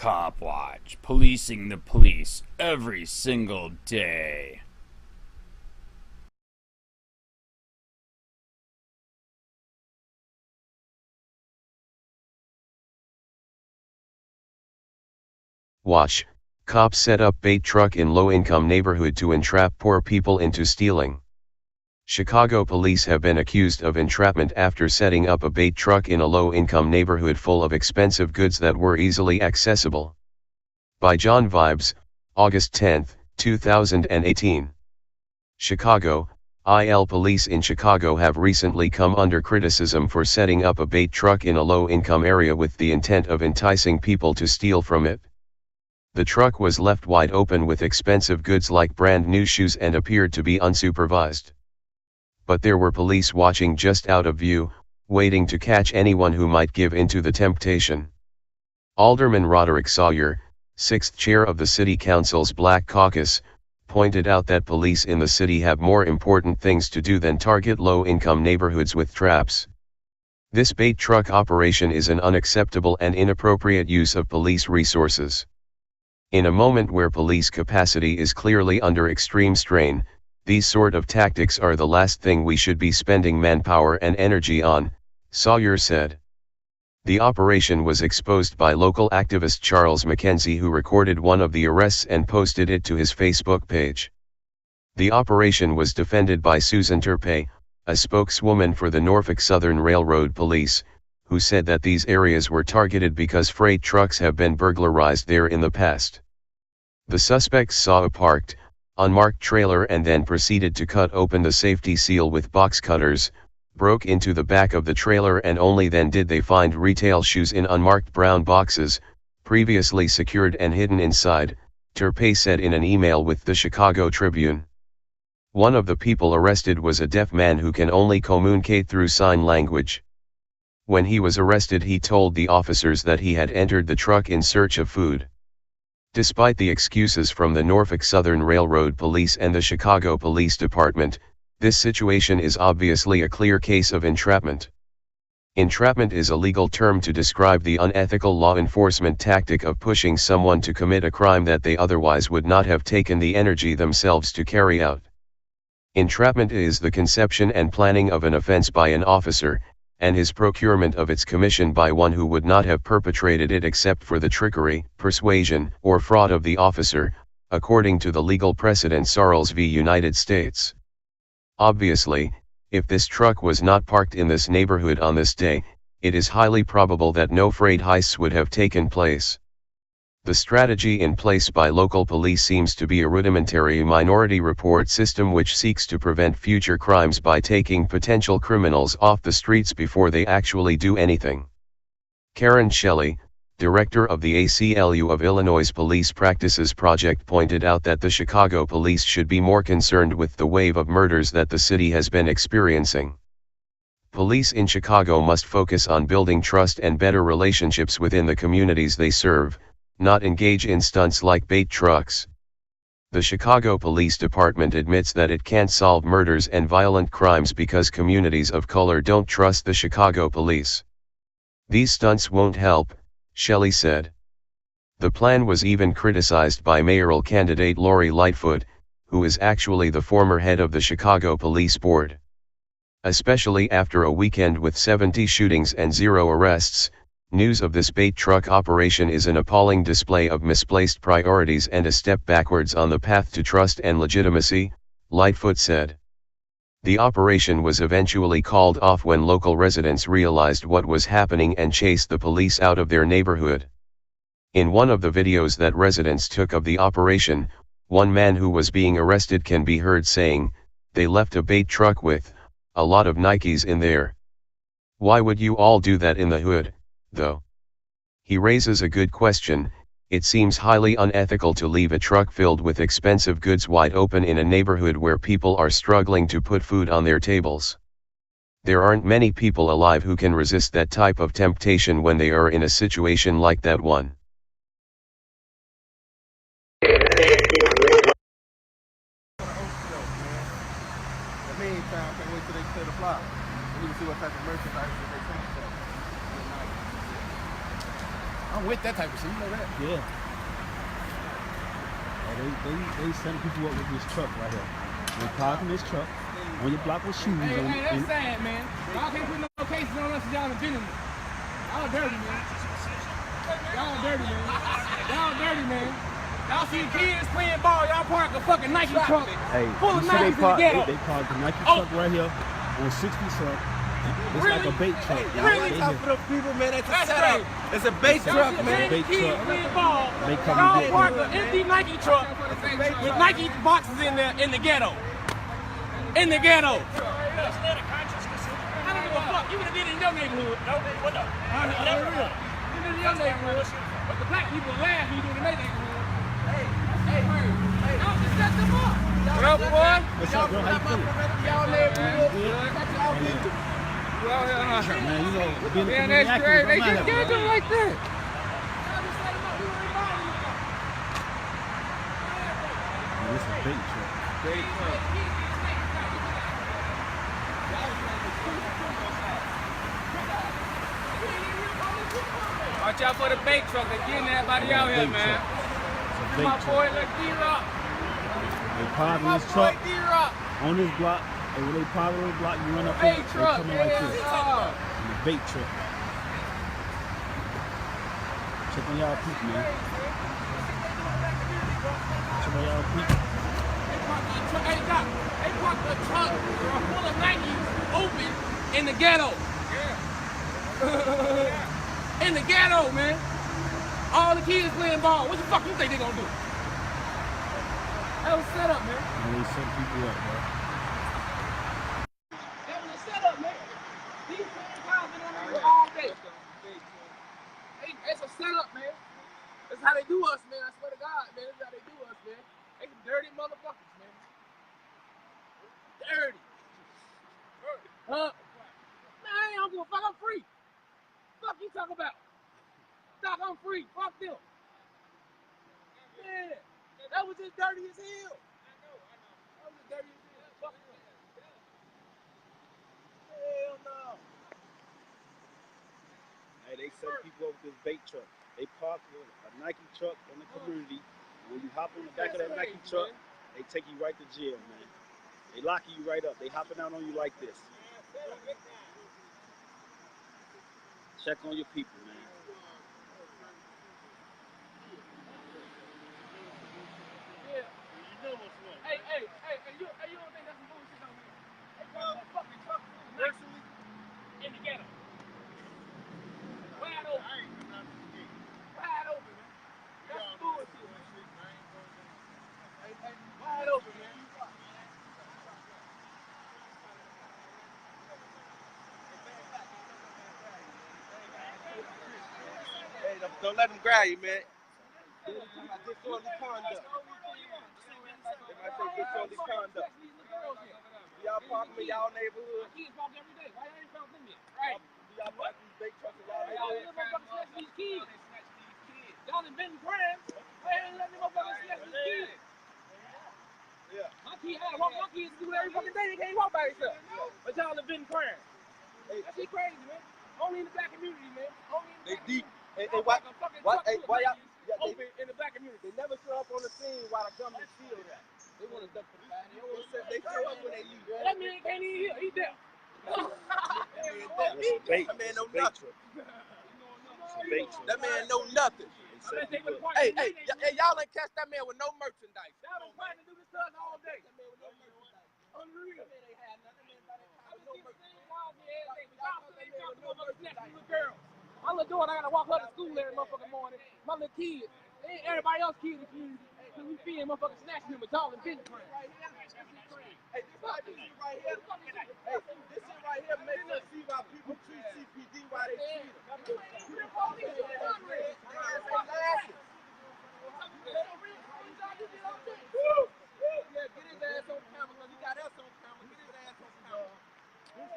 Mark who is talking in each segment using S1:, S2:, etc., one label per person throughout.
S1: COPWATCH, policing the police every single day.
S2: Watch, cops set up bait truck in low-income neighborhood to entrap poor people into stealing. Chicago police have been accused of entrapment after setting up a bait truck in a low-income neighborhood full of expensive goods that were easily accessible. By John Vibes, August 10, 2018. Chicago, IL police in Chicago have recently come under criticism for setting up a bait truck in a low-income area with the intent of enticing people to steal from it. The truck was left wide open with expensive goods like brand new shoes and appeared to be unsupervised. But there were police watching just out of view, waiting to catch anyone who might give into the temptation. Alderman Roderick Sawyer, 6th chair of the City Council's Black Caucus, pointed out that police in the city have more important things to do than target low-income neighborhoods with traps. This bait truck operation is an unacceptable and inappropriate use of police resources. In a moment where police capacity is clearly under extreme strain, these sort of tactics are the last thing we should be spending manpower and energy on, Sawyer said. The operation was exposed by local activist Charles McKenzie, who recorded one of the arrests and posted it to his Facebook page. The operation was defended by Susan Turpay, a spokeswoman for the Norfolk Southern Railroad Police, who said that these areas were targeted because freight trucks have been burglarized there in the past. The suspects saw a parked, unmarked trailer and then proceeded to cut open the safety seal with box cutters, broke into the back of the trailer, and only then did they find retail shoes in unmarked brown boxes, previously secured and hidden inside, Turpay said in an email with the Chicago Tribune. One of the people arrested was a deaf man who can only communicate through sign language. When he was arrested, he told the officers that he had entered the truck in search of food. Despite the excuses from the Norfolk Southern Railroad Police and the Chicago Police Department, this situation is obviously a clear case of entrapment. Entrapment is a legal term to describe the unethical law enforcement tactic of pushing someone to commit a crime that they otherwise would not have taken the energy themselves to carry out. Entrapment is the conception and planning of an offense by an officer, and his procurement of its commission by one who would not have perpetrated it except for the trickery, persuasion, or fraud of the officer, according to the legal precedent Sarles v. United States. Obviously, if this truck was not parked in this neighborhood on this day, it is highly probable that no freight heists would have taken place. The strategy in place by local police seems to be a rudimentary minority report system which seeks to prevent future crimes by taking potential criminals off the streets before they actually do anything. Karen Shelley, director of the ACLU of Illinois Police Practices Project, pointed out that the Chicago police should be more concerned with the wave of murders that the city has been experiencing. Police in Chicago must focus on building trust and better relationships within the communities they serve, not engage in stunts like bait trucks. The Chicago Police Department admits that it can't solve murders and violent crimes because communities of color don't trust the Chicago police. These stunts won't help, Shelley said. The plan was even criticized by mayoral candidate Lori Lightfoot, who is actually the former head of the Chicago Police Board. Especially after a weekend with 70 shootings and 0 arrests, news of this bait truck operation is an appalling display of misplaced priorities and a step backwards on the path to trust and legitimacy, Lightfoot said. The operation was eventually called off when local residents realized what was happening and chased the police out of their neighborhood. In one of the videos that residents took of the operation, one man who was being arrested can be heard saying, "They left a bait truck with a lot of Nikes in there. Why would you all do that in the hood, though?" He raises a good question. It seems highly unethical to leave a truck filled with expensive goods wide open in a neighborhood where people are struggling to put food on their tables. There aren't many people alive who can resist that type of temptation when they are in a situation like that one.
S3: I'm with that type of shit. You know that?
S4: Yeah. They send people up with this truck right here. They parking this truck on your block with shoes.
S3: Hey, that's sad, man. Y'all can't put no cases on us. Y'all have been in it. Y'all dirty, man. Y'all dirty, man. Y'all dirty, man. Y'all see kids playing ball. Y'all park a fucking Nike truck full of Nikes in the ghetto.
S4: They parked the Nike truck right here on 60th. It's like a bait truck.
S3: Really?
S5: Talk for the people, man. That's a setup. It's a bait truck, man.
S4: Bait truck.
S3: Y'all park an empty Nike truck with Nike boxes in there in the ghetto. In the ghetto.
S6: That's not a conscious decision.
S3: I don't give a fuck. You would have did it in your neighborhood.
S6: No, they would not.
S3: You did it in your neighborhood. But the black people laugh when you do it in their neighborhood. Hey, y'all just set them up. What up, boy?
S4: What's up, bro? How you feeling?
S3: Y'all neighborhood.
S4: Man, you know, being
S3: Man, that's great. They just can't do it like that.
S4: This is a bait truck.
S3: Watch out for the bait truck. They're getting everybody out here, man. My boy, look, D-Rock.
S4: They parking this truck on this block. And when they park on the block, you run up there, they come in like this. And the bait truck. Check on y'all people, man. Check on y'all people.
S3: Hey, Doc, they parked a truck full of Nikes open in the ghetto. In the ghetto, man. All the kids playing ball. What the fuck you think they gonna do? That was set up, man.
S4: And they set people up, bro.
S3: That was a setup, man. These guys been on there all day. Hey, it's a setup, man. That's how they do us, man. I swear to God, man. That's how they do us, man. They some dirty motherfuckers, man. Dirty. Man, I don't give a fuck. I'm free. Fuck you talking about? Doc, I'm free. Fuck them. Yeah. That was just dirty as hell. That was just dirty as hell. Fuck them. Hell no.
S4: Hey, they set people up with this bait truck. They park a Nike truck in the community. When you hop on the back of that Nike truck, they take you right to jail, man. They locking you right up. They hopping out on you like this. Check on your people, man.
S3: Yeah. Hey, you don't think that's some bullshit on me? Hey, a fucking truck personally in the ghetto. Wide open. Wide open, man. That's some bullshit, man. Hey, wide open, man.
S5: Hey, don't let them grab you, man. Disorderly conduct. They might say disorderly conduct. Y'all parking in y'all neighborhood.
S3: Kids walk every day. Why y'all ain't found them yet? Right.
S5: Y'all parking these big trucks in y'all
S3: Y'all
S5: neighborhood.
S3: motherfuckers snatch these kids. Y'all inventing crimes. Why ain't letting them motherfuckers snatch these kids?
S5: Yeah.
S3: My kid, I walk my kids to school every fucking day. They can't walk by themselves. But y'all inventing crimes. That shit crazy, man. Only in the black community, man. Only in the black community.
S5: Hey,
S3: why
S5: y'all?
S3: Open in the black community.
S5: They never show up on the scene while the government steals that. They want to duck for the bad. They show up when they leave.
S3: That man can't even hear. He deaf.
S5: That man know nothing. That man know nothing. Hey, y'all ain't catch that man with no merchandise.
S3: Y'all been trying to do this to us all day.
S5: That man with no merchandise.
S3: Unreal.
S5: That man ain't had nothing. That man with no merchandise.
S3: My little daughter, I gotta walk her to school every motherfucking morning. My little kids, everybody else kids in the community, cause we feeding motherfucking snatching them. It's all in business.
S5: Hey, this right here. Hey, this shit right here makes us see why people treat CPD why they treat them. Yeah, get his ass on camera, cause he got us on camera. Get his ass on camera.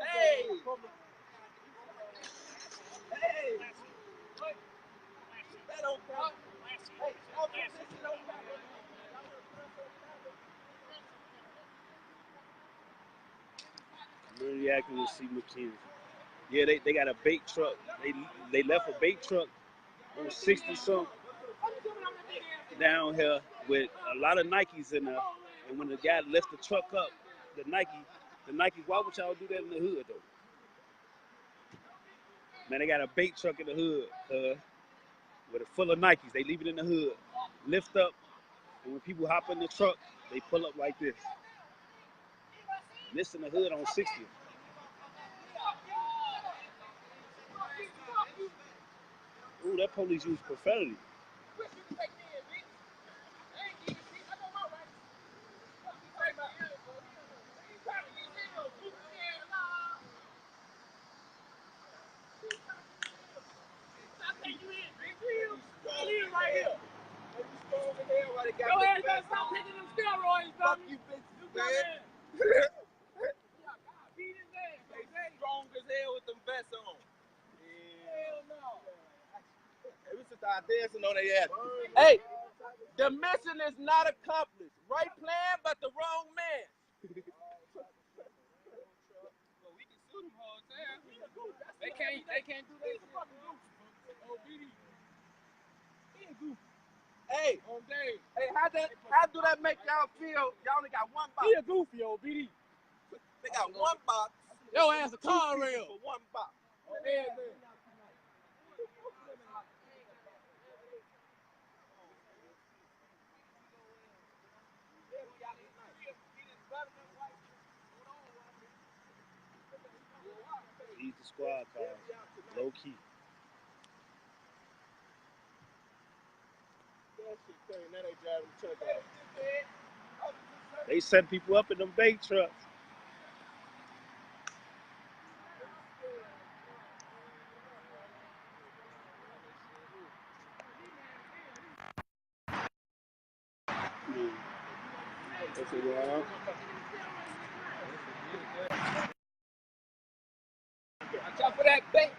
S5: Hey! Hey! That don't count. Hey, this shit don't count.
S4: Really acting to see McKenzie. Yeah, they got a bait truck. They left a bait truck on 60 something down here with a lot of Nikes in there. And when the guy lifts the truck up, the Nikes, why would y'all do that in the hood though? Man, they got a bait truck in the hood with it full of Nikes. They leave it in the hood, lift up, and when people hop in the truck, they pull up like this. This in the hood on 60th. Ooh, that police use profanity.
S3: Go ahead, man. Stop taking them steroids,
S5: Fuck
S3: dummy.
S5: you, bitch, man. They strong as hell with them vests on.
S3: Hell no.
S5: Hey, we should start dancing on their ass. Hey, the mission is not accomplished. Right plan, but the wrong man.
S3: They can't do that.
S5: Hey,
S3: On day.
S5: hey, how do that make y'all feel? Y'all only got one box.
S3: He a goofy, old BD.
S5: They got one box.
S3: Yo ass a car
S5: Two
S3: rail.
S5: for one box.
S3: Yeah, man.
S4: Eat the squad car, low key. They set people up in them bait trucks.
S3: Watch out for that bait.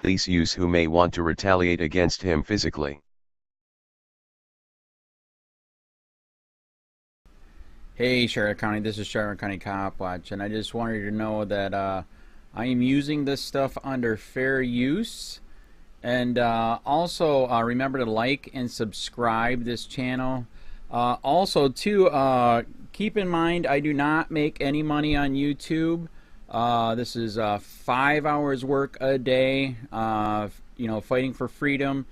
S2: Police use who may want to retaliate against him physically.
S1: Hey Charlotte County, this is Charlotte County COPWATCH, and I just wanted you to know that I am using this stuff under fair use. And also remember to like and subscribe this channel. Also too, keep in mind I do not make any money on YouTube. This is 5 hours work a day, you know, fighting for freedom.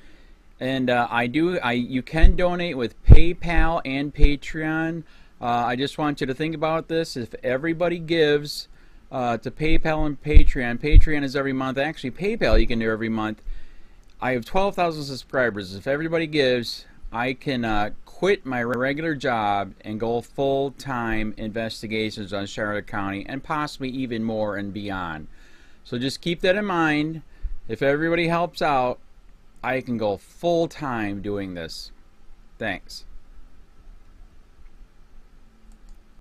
S1: And you can donate with PayPal and Patreon. I just want you to think about this. If everybody gives to PayPal and Patreon, Patreon is every month. Actually, PayPal you can do every month. I have 12,000 subscribers. If everybody gives, I can quit my regular job and go full-time investigations on Charlotte County and possibly even more and beyond. So just keep that in mind. If everybody helps out, I can go full-time doing this. Thanks.